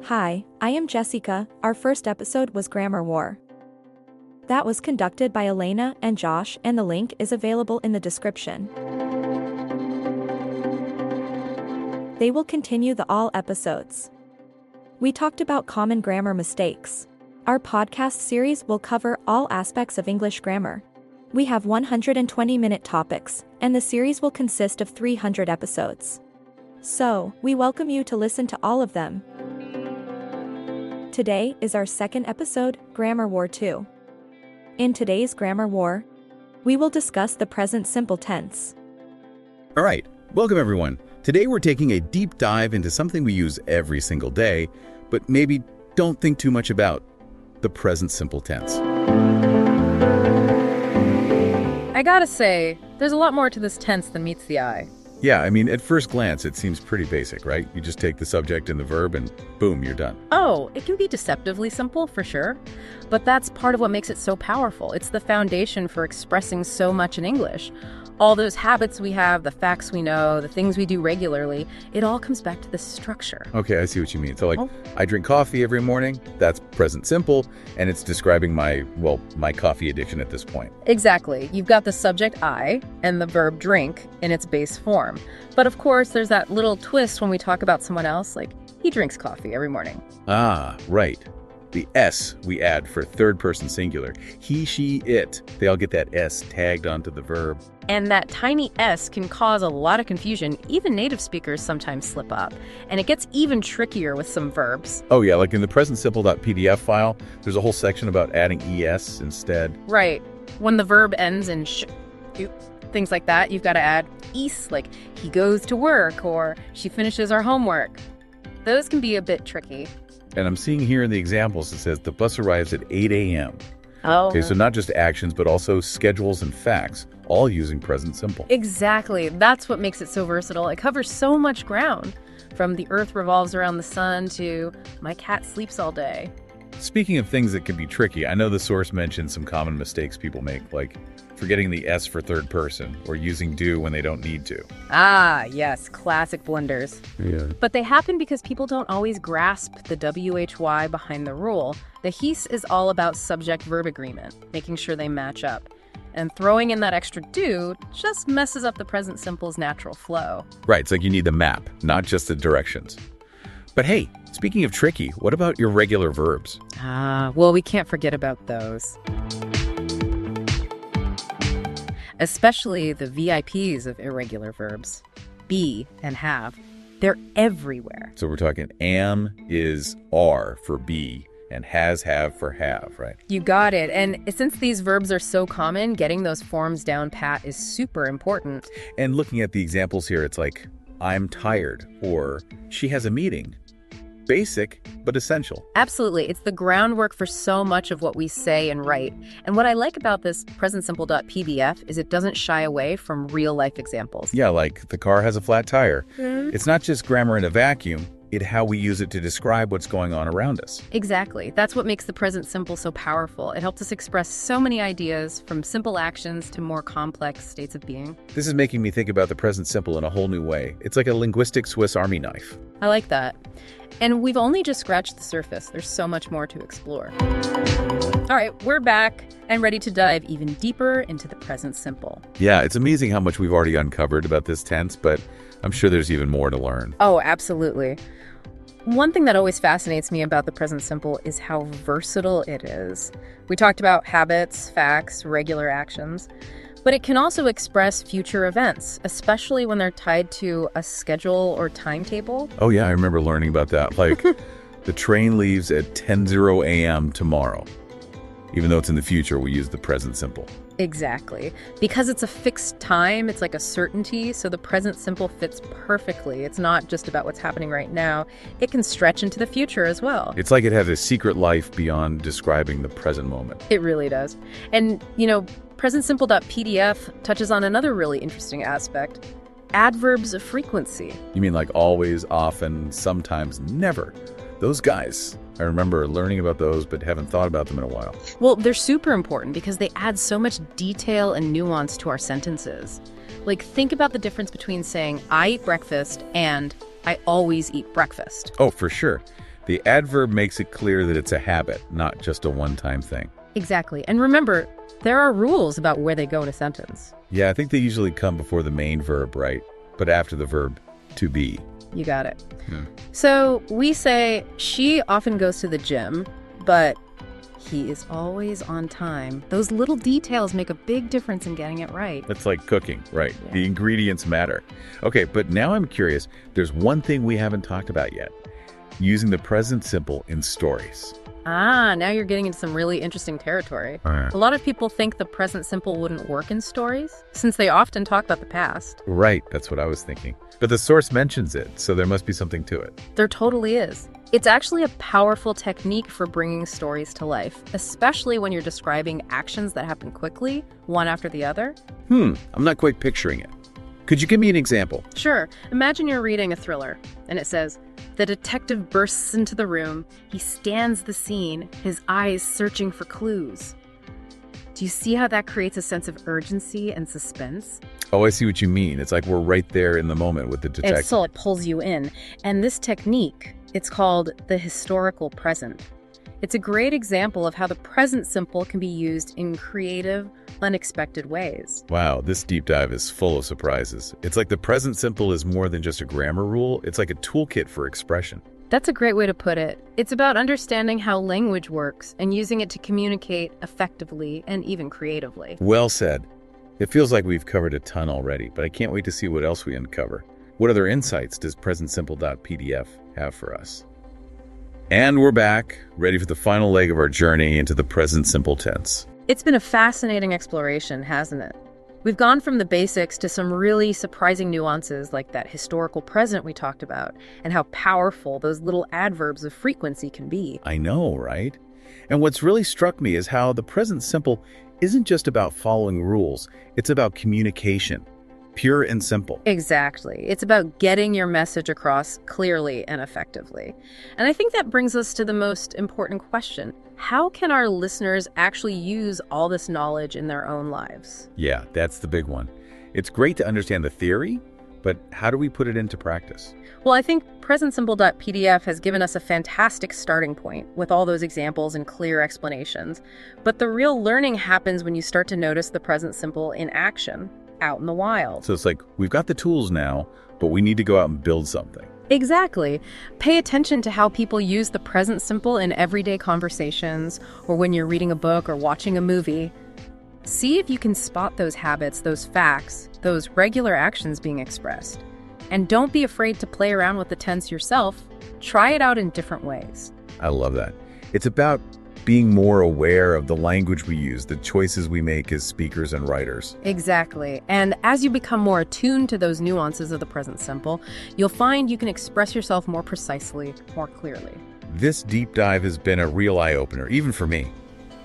Hi, I am Jessica. Our first episode was Grammar War. That was conducted by Elena and Josh, and the link is available in the description. They will continue all episodes. We talked about common grammar mistakes. Our podcast series will cover all aspects of English grammar. We have 120-minute topics, and the series will consist of 300 episodes. So, we welcome you to listen to all of them. Today is our second episode, Grammar War 2. In today's Grammar War, we will discuss the present simple tense. All right, welcome everyone. Today we're taking a deep dive into something we use every single day, but maybe don't think too much about: the present simple tense. I gotta say, there's a lot more to this tense than meets the eye. Yeah, I mean, at first glance, it seems pretty basic, right? You just take the subject and the verb and boom, you're done. Oh, it can be deceptively simple, for sure. But that's part of what makes it so powerful. It's the foundation for expressing so much in English. All those habits we have, the facts we know, the things we do regularly, it all comes back to this structure. Okay, I see what you mean. So I drink coffee every morning, that's present simple, and it's describing my coffee addiction at this point. Exactly. You've got the subject I and the verb drink in its base form. But of course, there's that little twist when we talk about someone else, like he drinks coffee every morning. Ah, right. The S we add for third person singular. He, she, it. They all get that S tagged onto the verb. And that tiny S can cause a lot of confusion. Even native speakers sometimes slip up. And it gets even trickier with some verbs. Oh yeah, like in the presentsimple.pdf file, there's a whole section about adding ES instead. Right. When the verb ends in sh, things like that, you've got to add is, like he goes to work or she finishes her homework. Those can be a bit tricky. And I'm seeing here in the examples, it says the bus arrives at 8 a.m. Oh. Okay, so not just actions, but also schedules and facts, all using present simple. Exactly. That's what makes it so versatile. It covers so much ground, from the earth revolves around the sun to my cat sleeps all day. Speaking of things that can be tricky, I know the source mentioned some common mistakes people make, like forgetting the S for third person or using do when they don't need to. Ah, yes, classic blunders. Yeah. But they happen because people don't always grasp the WHY behind the rule. The HES is all about subject-verb agreement, making sure they match up. And throwing in that extra do just messes up the present simple's natural flow. Right, it's like you need the map, not just the directions. But hey, speaking of tricky, what about irregular verbs? Well, we can't forget about those. Especially the VIPs of irregular verbs, be and have. They're everywhere. So we're talking am is are for be and has have for have, right? You got it. And since these verbs are so common, getting those forms down pat is super important. And looking at the examples here, it's like I'm tired or she has a meeting. Basic, but essential. Absolutely. It's the groundwork for so much of what we say and write. And what I like about this presentsimple.pdf is it doesn't shy away from real-life examples. Yeah, like the car has a flat tire. It's not just grammar in a vacuum, it's how we use it to describe what's going on around us. Exactly. That's what makes the present simple so powerful. It helps us express so many ideas, from simple actions to more complex states of being. This is making me think about the present simple in a whole new way. It's like a linguistic Swiss Army knife. I like that. And we've only just scratched the surface. There's so much more to explore. All right, we're back and ready to dive even deeper into the present simple. Yeah, it's amazing how much we've already uncovered about this tense, but I'm sure there's even more to learn. Oh, absolutely. One thing that always fascinates me about the present simple is how versatile it is. We talked about habits, facts, regular actions, but it can also express future events, especially when they're tied to a schedule or timetable. Oh yeah, I remember learning about that. Like, the train leaves at 10:00 a.m. tomorrow. Even though it's in the future, we use the present simple. Exactly. Because it's a fixed time, it's like a certainty, so the present simple fits perfectly. It's not just about what's happening right now. It can stretch into the future as well. It's like it has a secret life beyond describing the present moment. It really does. And, presentsimple.pdf touches on another really interesting aspect: adverbs of frequency. You mean like always, often, sometimes, never? Those guys, I remember learning about those, but haven't thought about them in a while. Well, they're super important because they add so much detail and nuance to our sentences. Like, think about the difference between saying, I eat breakfast and I always eat breakfast. Oh, for sure. The adverb makes it clear that it's a habit, not just a one-time thing. Exactly. And remember, there are rules about where they go in a sentence. Yeah, I think they usually come before the main verb, right? But after the verb to be. You got it. So we say, she often goes to the gym, but he is always on time. Those little details make a big difference in getting it right. That's like cooking, right? Yeah. The ingredients matter. Okay, but now I'm curious. There's one thing we haven't talked about yet. Using the present simple in stories. Now you're getting into some really interesting territory. A lot of people think the present simple wouldn't work in stories, since they often talk about the past. Right, that's what I was thinking. But the source mentions it, so there must be something to it. There totally is. It's actually a powerful technique for bringing stories to life, especially when you're describing actions that happen quickly, one after the other. I'm not quite picturing it. Could you give me an example? Sure. Imagine you're reading a thriller, and it says, the detective bursts into the room. He scans the scene, his eyes searching for clues. Do you see how that creates a sense of urgency and suspense? Oh, I see what you mean. It's like we're right there in the moment with the detective. So it pulls you in. And this technique, it's called the historical present. It's a great example of how the present simple can be used in creative, unexpected ways. Wow, this deep dive is full of surprises. It's like the present simple is more than just a grammar rule. It's like a toolkit for expression. That's a great way to put it. It's about understanding how language works and using it to communicate effectively and even creatively. Well said. It feels like we've covered a ton already, but I can't wait to see what else we uncover. What other insights does presentsimple.pdf have for us? And we're back, ready for the final leg of our journey into the present simple tense. It's been a fascinating exploration, hasn't it? We've gone from the basics to some really surprising nuances like that historical present we talked about, and how powerful those little adverbs of frequency can be. I know, right? And what's really struck me is how the present simple isn't just about following rules, it's about communication. Pure and simple. Exactly. It's about getting your message across clearly and effectively. And I think that brings us to the most important question. How can our listeners actually use all this knowledge in their own lives? Yeah, that's the big one. It's great to understand the theory, but how do we put it into practice? Well, I think presentsimple.pdf has given us a fantastic starting point with all those examples and clear explanations. But the real learning happens when you start to notice the present simple in action, out in the wild. So it's like, we've got the tools now, but we need to go out and build something. Exactly. Pay attention to how people use the present simple in everyday conversations or when you're reading a book or watching a movie. See if you can spot those habits, those facts, those regular actions being expressed. And don't be afraid to play around with the tense yourself. Try it out in different ways. I love that. It's about being more aware of the language we use, the choices we make as speakers and writers. Exactly. And as you become more attuned to those nuances of the present simple, you'll find you can express yourself more precisely, more clearly. This deep dive has been a real eye-opener, even for me.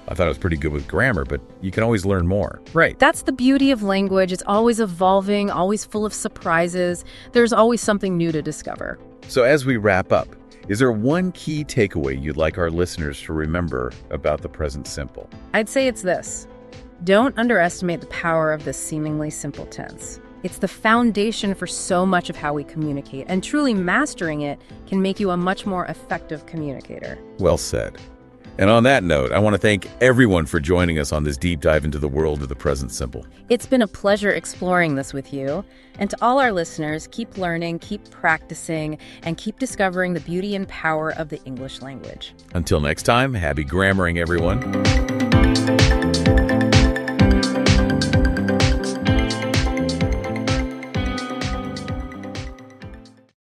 I thought I was pretty good with grammar, but you can always learn more. Right. That's the beauty of language. It's always evolving, always full of surprises. There's always something new to discover. So as we wrap up, is there one key takeaway you'd like our listeners to remember about the present simple? I'd say it's this. Don't underestimate the power of this seemingly simple tense. It's the foundation for so much of how we communicate, and truly mastering it can make you a much more effective communicator. Well said. And on that note, I want to thank everyone for joining us on this deep dive into the world of the present simple. It's been a pleasure exploring this with you. And to all our listeners, keep learning, keep practicing, and keep discovering the beauty and power of the English language. Until next time, happy grammaring, everyone.